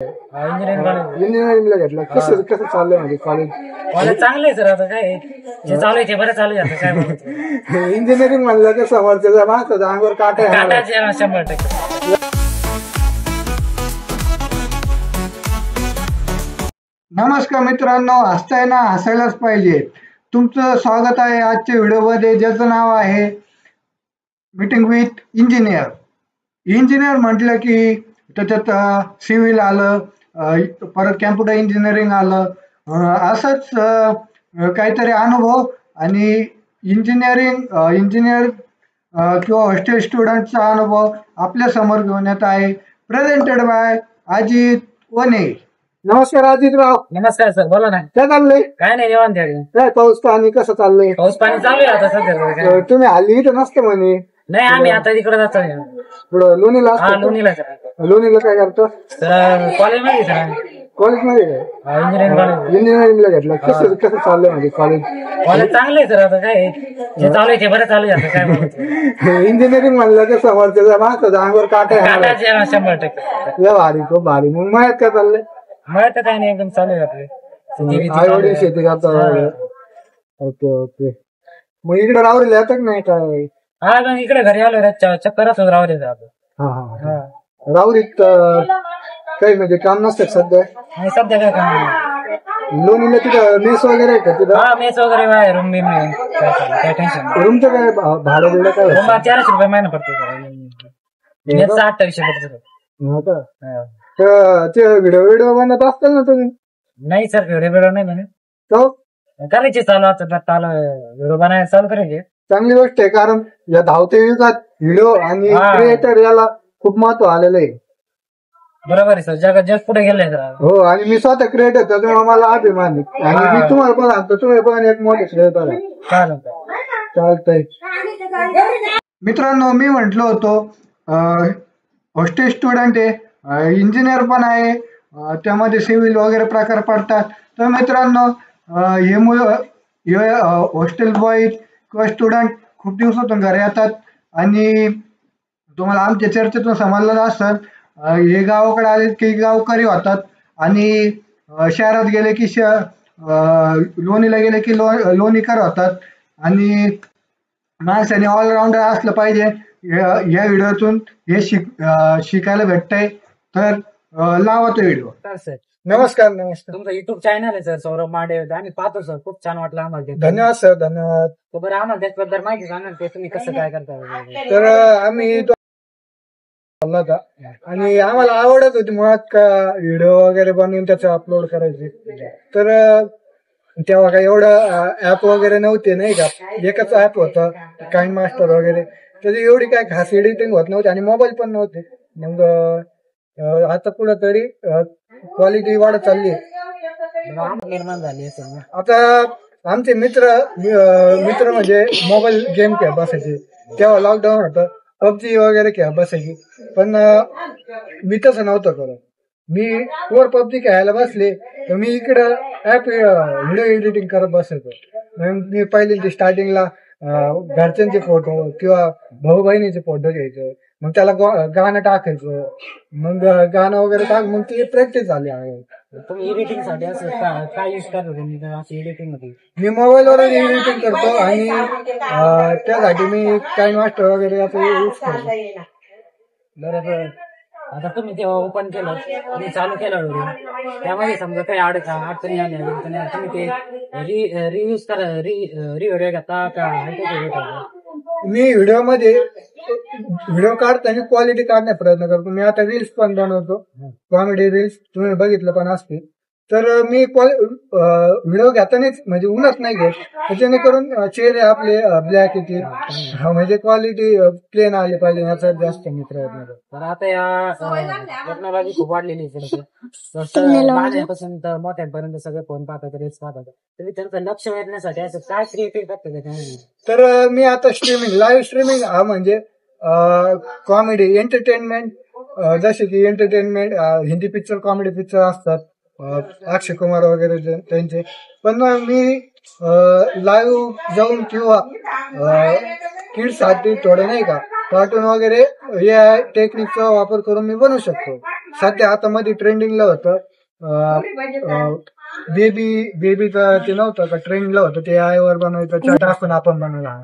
इंजिनिअरिंगला घेतलं. कसं कसं चाललंय म्हणजे कॉलेज? कॉलेज चांगलं आहे सर. आता काय जे चालू आहे ते बरं चालू आहे. आता काय म्हणतो इंजिनिअरिंग म्हणलं तर समोरच्या माणसाचा अंगावर काटा येणार. काटाच येणार 100%. नमस्कार मित्रांनो, हसताय ना, हसायलाच पाहिजे. तुमचं स्वागत आहे आजच्या व्हिडिओमध्ये, ज्याचं नाव आहे मीटिंग विथ इंजिनियर. इंजिनियर म्हटलं की त्याच्यात सिव्हिल आलं, परत कॅम्प्युटर इंजिनिअरिंग आलं, असंच काहीतरी अनुभव. आणि इंजिनियर किंवा हॉस्टेल स्टुडंटचा अनुभव आपल्या समोर घेऊन येत आहे. प्रेझेंटेड बाय अजित वने. नमस्कार अजितराव. नमस्कार सर, बोला ना. काय चाललंय? काय नाही, निवांत आहे. काय पाऊस पाणी कसं चाललंय? पाऊस पाणी चालू आहे आता सध्या. तुम्ही हल्ली इथं नसते म्हणे. नाही, आम्ही आता तिकडे जातो. पुढं लोणीला हा, असतो. लोणीला लोणीला काय करतो? सर कॉलेजमध्ये सर. कॉलेजमध्ये काय? Engineering college. इंजिनिअरिंगला घेतलं. कसं कसं चाललंय म्हणजे कॉलेज? कॉलेज चांगलं आहे सर. आता काय जे चालू आहे ते बरं चालू आहे. आता काय म्हणतो इंजिनिअरिंग म्हणलं तर समोरच्या माणसाचा अंगावर काटा येणार. काटाच येणार 100%. लय भारी, खूप भारी. मग मळ्यात काय चाललंय? मला तर काय नाही, एकदम चालू आहे आपले. आई वडील शेती करतात. Okay okay. मग इकडे रावरीला येतात नाही काय? हा, मग इकडे घरी आलो रे, चक्कर असतो राहू दे. हा हा. रावरीत काही म्हणजे काम नसतं सध्या? नाही सध्या काय काम नाही. लोणीला तिथं मेस वगैरे आहे का तिथं? हा, मेस वगैरे आहे, रूम बिम काय टेन्शन. रूमचं काय भाडं बिडं काय? रूम 400 रुपये महिना पडतो. 2800 पडतो. ते व्हिडिओ बनत असतात ना तुम्ही? नाही सर, व्हिडिओ नाही म्हणे. तो करायचे चालू आता व्हिडिओ बनायला चालू करायचे. चांगली गोष्ट आहे, कारण या धावत्या युगात व्हिडिओ आणि क्रिएटर याला खूप महत्व आलेलं आहे. बरोबर आहे सर, जग पुढे गेलंय सर. हो, आणि मी स्वतः क्रिएटर, त्याच्यामुळे मला अभिमान आहे. आणि मी तुम्हाला पण सांगतो, तुम्ही पण एक मोठे क्रिएटर आहे. चालतंय. मित्रांनो, मी म्हटलो होतो हॉस्टेल स्टुडंट आहे, इंजिनियर पण आहे, त्यामध्ये सिव्हिल वगैरे प्रकार पडतात. तर मित्रांनो, हे हॉस्टेल बॉईज किंवा स्टुडंट खूप दिवसातून घरी येतात. आणि तुम्हाला आमच्या चर्चेतून समजलं असेल, हे गावाकडे आले की गावकरी होतात, आणि शहरात गेले की लोणीला गेले की लोणीकर होतात. आणि माणसाने ऑलराऊंडर असलं पाहिजे. या व्हिडिओतून हे शिकायला भेटतंय. तर लावा तो व्हिडिओ. सर नमस्कार. नमस्कार. तुमचं युट्यूब चॅनल आहे सर, सौरभ मांडे. आम्ही पाहतो सर, खूप छान वाटलं आम्हाला. धन्यवाद सर, धन्यवाद. तर बरं, आम्हाला त्याच्याबद्दल माहिती सांगा, ते तुम्ही कसं काय करता. तर आम्ही होता आणि आम्हाला आवडत होती मुळात का व्हिडिओ वगैरे बनवून त्याचं अपलोड करायचे. तर तेव्हा काही एवढं ऍप वगैरे नव्हते नाही का, एकच ऍप होतं काइंड मास्टर वगैरे. त्याची एवढी काय खास एडिटिंग होत नव्हती आणि मोबाईल पण नव्हते. मग आता पुढे तरी क्वालिटी वाढत चालली निर्माण झाली सर. आता आमचे मित्र म्हणजे मोबाईल गेम खेळ बसायचे. तेव्हा लॉकडाऊन होतं, पबजी वगैरे खेळ बसायची. पण मी तसं नव्हतं करत. मी वर पबजी खेळायला बसले तर मी इकडं ऍप व्हिडिओ एडिटिंग करत बसायचो. मी पहिले स्टार्टिंगला घरच्यांचे फोटो किंवा भाऊ बहिणीचे फोटो घ्यायचो, मग त्याला गाणं टाकायचं, मग गाणं वगैरे टाक, मग ती प्रॅक्टिस झाली आहे. तुम्ही एडिटिंग साठी असं काय यूज करतो एडिटिंग मध्ये? मी मोबाईलवर एडिटिंग करतो आणि त्यासाठी मी काइंड मास्टर वगैरे असं यूज करतो. बरोबर. आता तुम्ही तेव्हा ओपन केलं आणि चालू केलं व्हिडिओ, त्यामध्ये समजा काही अडचणी आल्या, तुम्ही ते रिव्ह्यूज करा, व्हिडिओ घेता का? मी व्हिडिओ काढताना क्वालिटी काढण्याचा प्रयत्न करतो. मी आता रील्स पण बनवतो, कॉमेडी रील्स, तुम्ही बघितलं पण असतील. तर मी व्हिडिओ घेतानाच म्हणजे उन्हात नाही घेत, जेणेकरून चेहरे आपले ब्लॅक येतील, म्हणजे क्वालिटी प्लेन आली पाहिजे याचा जास्त मी प्रयत्न करतो. तर आता या टेक्नॉलॉजी खूप वाढलेली आहे, लहानपासून तर मोठ्यांपर्यंत सगळे फोन पाहतात, रील्स पाहतात. तुम्ही त्यांचं लक्ष वेधण्यासाठी असं काय क्रिएटिव्ह करतात त्याच्यामध्ये? तर मी आता लाईव्ह स्ट्रीमिंग हा म्हणजे कॉमेडी एंटरटेनमेंट, जसे की entertainment Hindi picture, comedy picture असतात, अक्षय कुमार वगैरे त्यांचे. पण मी लाईव्ह जाऊन किंवा किड्स साठी थोडे नाही का कार्टून वगैरे या टेक्निकचा वापर करून मी बनवू शकतो. सध्या आता मध्ये ट्रेंडिंगला होतं बेबीचं ते नव्हतं का ट्रेंडिंगला होतं ते आईवर बनवायचं त्या टाकून आपण बनवला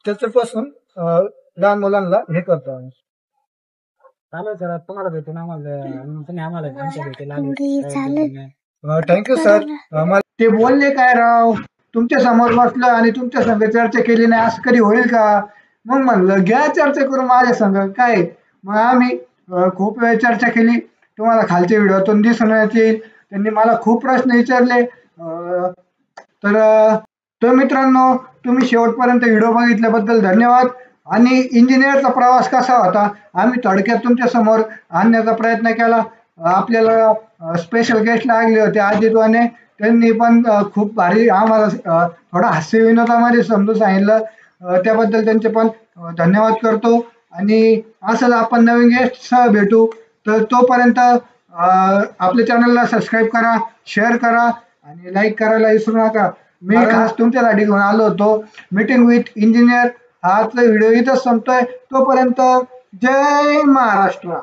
त्याच्यापासून लहान मुलांना हे करतो आम्ही. चालेल सर तुम्हाला भेटू ना आम्हाला तुम्ही आम्हाला आमच्या भेटीला थँक्यू सर. ते बोलले काय राव तुमच्या समोर बसलं आणि तुमच्या संग चर्चा केली नाही असं कधी होईल का? मग म्हणलं घ्या चर्चा करू माझ्या संग काय. मग आम्ही खूप वेळ चर्चा केली. तुम्हाला खालच्या व्हिडिओतून दिसून येईल त्यांनी मला खूप प्रश्न विचारले. तर मित्रांनो तुम्ही शेवटपर्यंत व्हिडिओ बघितल्याबद्दल धन्यवाद. आणि इंजिनिअरचा प्रवास कसा होता आम्ही थोडक्यात तुमच्या समोर आणण्याचा प्रयत्न केला. आपल्याला स्पेशल गेस्ट लागले होते अजितवाने त्यांनी पण खूप भारी आम्हाला थोडा हास्य विनोदामध्ये समजून सांगितलं. त्याबद्दल त्यांचे पण धन्यवाद करतो. आणि असंच आपण नवीन गेस्ट सह भेटू. तर तोपर्यंत आपल्या चॅनलला सबस्क्राईब करा, शेअर करा आणि लाईक करायला विसरू नका. मी खास तुमच्यासाठी घेऊन आलो होतो मीटिंग विथ इंजिनियर. हा व्हिडिओ इथंच संपतोय. तोपर्यंत जय महाराष्ट्र.